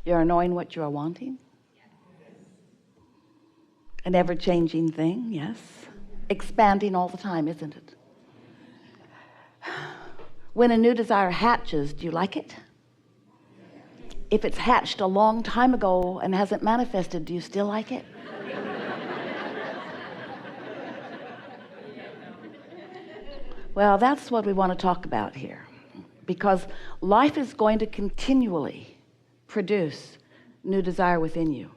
You're knowing what you are wanting. An ever-changing thing, yes. Expanding all the time, isn't it? When a new desire hatches, do you like it? If it's hatched a long time ago and hasn't manifested, do you still like it? Well, that's what we want to talk about here, because life is going to continually produce new desire within you.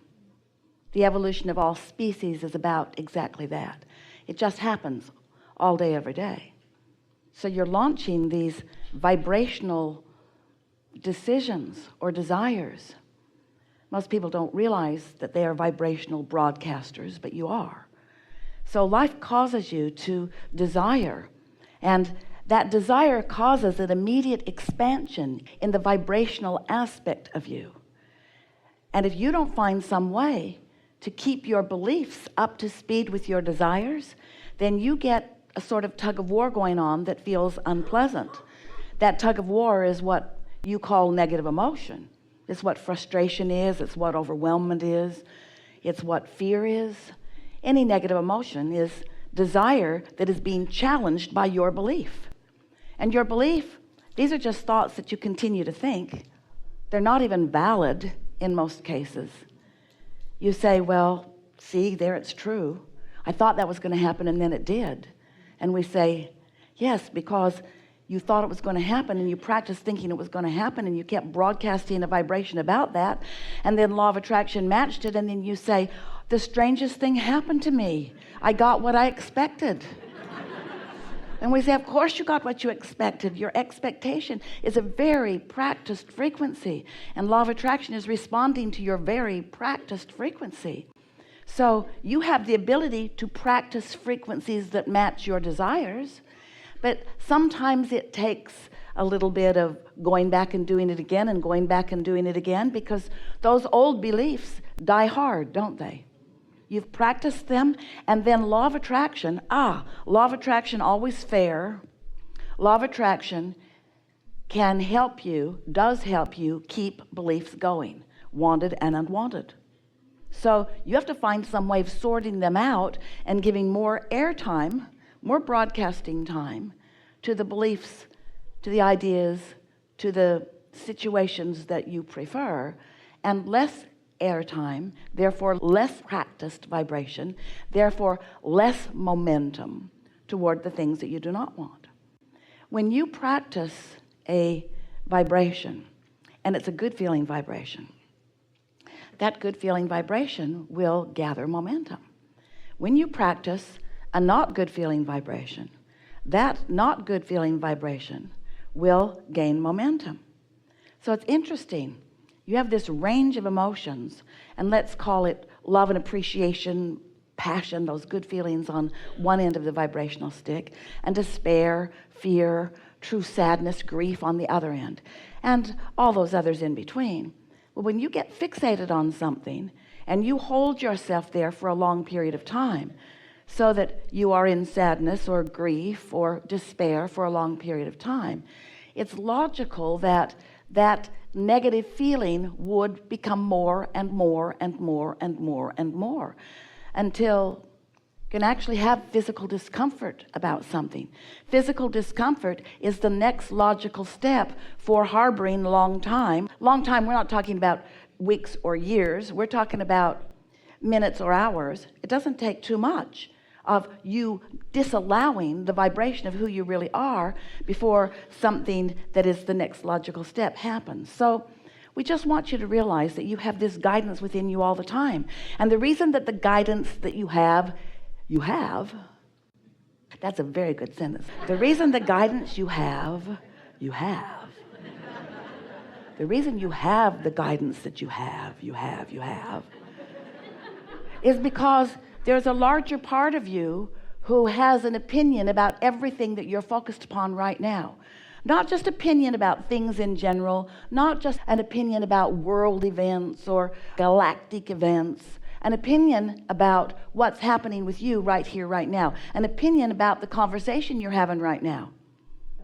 The evolution of all species is about exactly that. It just happens all day, every day. So you're launching these vibrational decisions or desires. Most people don't realize that they are vibrational broadcasters, but you are. So life causes you to desire, and that desire causes an immediate expansion in the vibrational aspect of you. And if you don't find some way to keep your beliefs up to speed with your desires, then you get a sort of tug of war going on that feels unpleasant. That tug of war is what you call negative emotion. It's what frustration is. It's what overwhelmment is. It's what fear is. Any negative emotion is desire that is being challenged by your belief. And your belief, these are just thoughts that you continue to think. They're not even valid in most cases. You say, well, see, there it's true. I thought that was going to happen, and then it did. And we say, yes, because you thought it was going to happen, and you practiced thinking it was going to happen, and you kept broadcasting a vibration about that, and then law of attraction matched it, and then you say, the strangest thing happened to me. I got what I expected. And we say, of course you got what you expected. Your expectation is a very practiced frequency, and law of attraction is responding to your very practiced frequency. So you have the ability to practice frequencies that match your desires, but sometimes it takes a little bit of going back and doing it again and going back and doing it again, because those old beliefs die hard, don't they? You've practiced them, and then law of attraction, law of attraction always fair. Law of attraction can help you, does help you keep beliefs going, wanted and unwanted. So you have to find some way of sorting them out and giving more airtime, more broadcasting time to the beliefs, to the ideas, to the situations that you prefer, and less airtime, therefore less practiced vibration, therefore less momentum toward the things that you do not want. When you practice a vibration, and it's a good feeling vibration, that good feeling vibration will gather momentum. When you practice a not good feeling vibration, that not good feeling vibration will gain momentum. So it's interesting. You have this range of emotions, and let's call it love and appreciation, passion, those good feelings on one end of the vibrational stick, and despair, fear, true sadness, grief on the other end, and all those others in between. Well, when you get fixated on something and you hold yourself there for a long period of time, so that you are in sadness or grief or despair for a long period of time, it's logical that that negative feeling would become more and more and more and more and more, until you can actually have physical discomfort about something. Physical discomfort is the next logical step for harboring long time. Long time, we're not talking about weeks or years. We're talking about minutes or hours. It doesn't take too much of you disallowing the vibration of who you really are before something that is the next logical step happens. So we just want you to realize that you have this guidance within you all the time. And the reason that the guidance that you have, that's a very good sentence. The reason the guidance you have, the reason you have the guidance that you have, is because there's a larger part of you who has an opinion about everything that you're focused upon right now. Not just opinion about things in general, not just an opinion about world events or galactic events, an opinion about what's happening with you right here, right now, an opinion about the conversation you're having right now,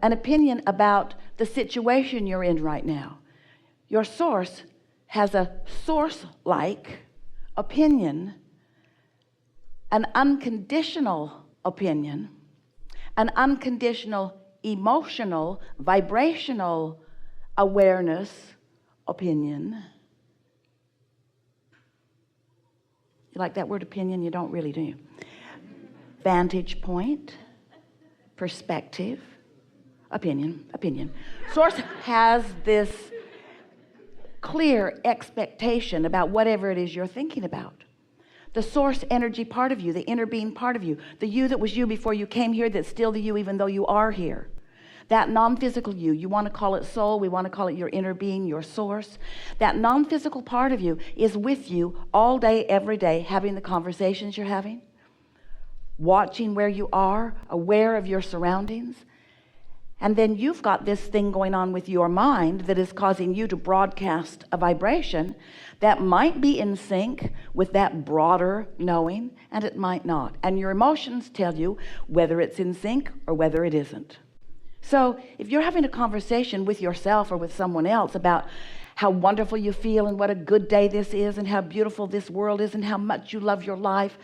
an opinion about the situation you're in right now. Your source has a source-like opinion, an unconditional opinion, an unconditional emotional, vibrational awareness opinion. You like that word opinion? You don't really, do you? Vantage point, perspective, opinion. Source has this clear expectation about whatever it is you're thinking about. The source energy part of you, the inner being part of you, the you that was you before you came here, that's still the you even though you are here. That non-physical you want to call it soul, we want to call it your inner being, your source. That non-physical part of you is with you all day, every day, having the conversations you're having, watching where you are, aware of your surroundings. And then you've got this thing going on with your mind that is causing you to broadcast a vibration that might be in sync with that broader knowing, and it might not. And your emotions tell you whether it's in sync or whether it isn't. So if you're having a conversation with yourself or with someone else about how wonderful you feel and what a good day this is and how beautiful this world is and how much you love your life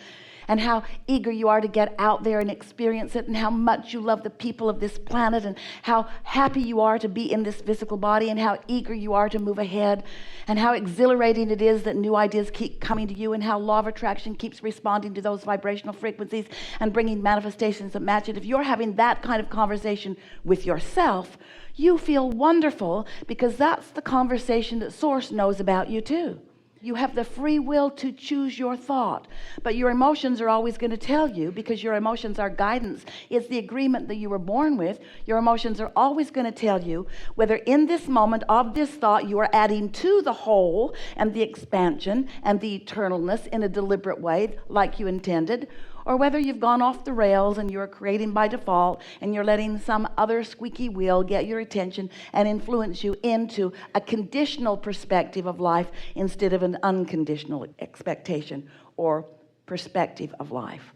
and how eager you are to get out there and experience it and how much you love the people of this planet and how happy you are to be in this physical body and how eager you are to move ahead and how exhilarating it is that new ideas keep coming to you and how law of attraction keeps responding to those vibrational frequencies and bringing manifestations that match it. If you're having that kind of conversation with yourself, you feel wonderful because that's the conversation that Source knows about you too. You have the free will to choose your thought, but your emotions are always going to tell you, because your emotions are guidance. It's the agreement that you were born with. Your emotions are always going to tell you whether in this moment of this thought you are adding to the whole and the expansion and the eternalness in a deliberate way like you intended, or whether you've gone off the rails and you're creating by default and you're letting some other squeaky wheel get your attention and influence you into a conditional perspective of life instead of an unconditional expectation or perspective of life.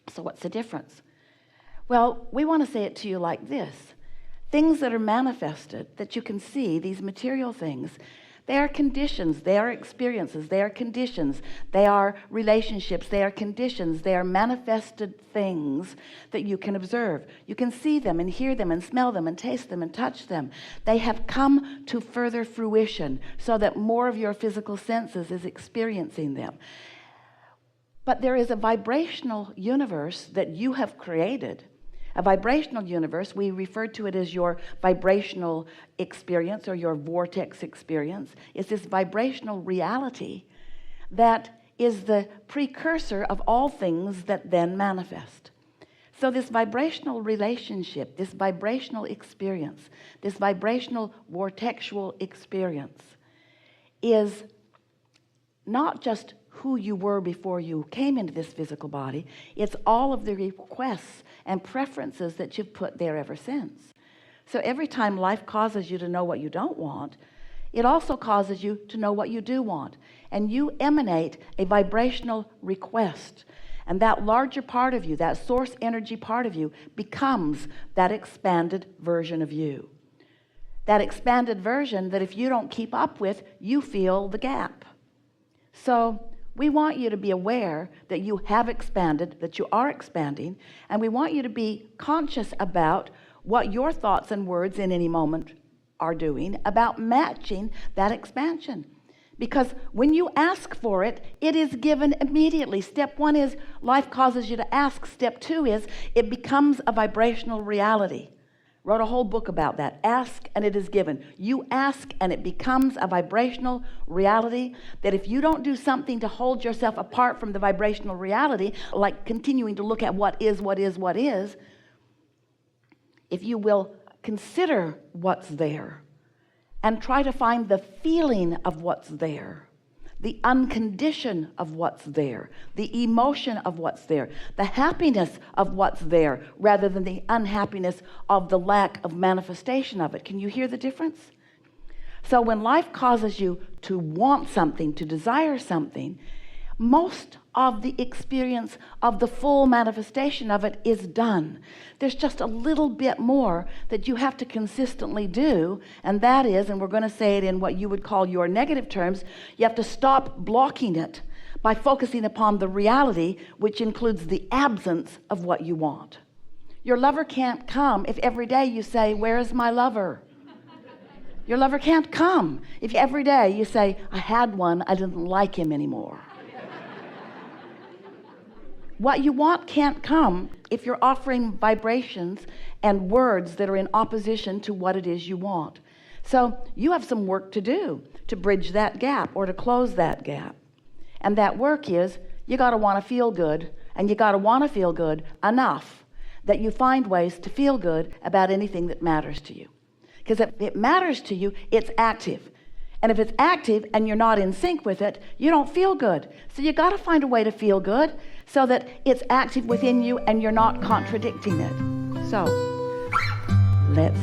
So what's the difference? Well, we want to say it to you like this. Things that are manifested, that you can see, these material things, they are conditions, they are experiences, they are conditions, they are relationships, they are conditions, they are manifested things that you can observe. You can see them and hear them and smell them and taste them and touch them. They have come to further fruition so that more of your physical senses is experiencing them. But there is a vibrational universe that you have created. A vibrational universe, we refer to it as your vibrational experience or your vortex experience. It's this vibrational reality that is the precursor of all things that then manifest. So this vibrational relationship, this vibrational experience, this vibrational vortexual experience is not just who you were before you came into this physical body. It's all of the requests and preferences that you've put there ever since. So every time life causes you to know what you don't want, it also causes you to know what you do want. And you emanate a vibrational request. And that larger part of you, that source energy part of you, becomes that expanded version of you. That expanded version that if you don't keep up with, you feel the gap. So we want you to be aware that you have expanded, that you are expanding, and we want you to be conscious about what your thoughts and words in any moment are doing about matching that expansion. Because when you ask for it, it is given immediately. Step one is life causes you to ask. Step two is it becomes a vibrational reality. Wrote a whole book about that. Ask and it is given. You ask and it becomes a vibrational reality that if you don't do something to hold yourself apart from the vibrational reality, like continuing to look at what is, if you will consider what's there and try to find the feeling of what's there, the uncondition of what's there, the emotion of what's there, the happiness of what's there, rather than the unhappiness of the lack of manifestation of it. Can you hear the difference? So when life causes you to want something, to desire something, most of the experience of the full manifestation of it is done. There's just a little bit more that you have to consistently do, and that is, and we're going to say it in what you would call your negative terms, you have to stop blocking it by focusing upon the reality, which includes the absence of what you want. Your lover can't come if every day you say, "Where is my lover?" Your lover can't come if every day you say, "I had one, I didn't like him anymore." What you want can't come if you're offering vibrations and words that are in opposition to what it is you want. So you have some work to do to bridge that gap or to close that gap. And that work is, you got to want to feel good, and you got to want to feel good enough that you find ways to feel good about anything that matters to you. Because if it matters to you, it's active. And if it's active and you're not in sync with it, you don't feel good. So you got to find a way to feel good so that it's active within you and you're not contradicting it. So let's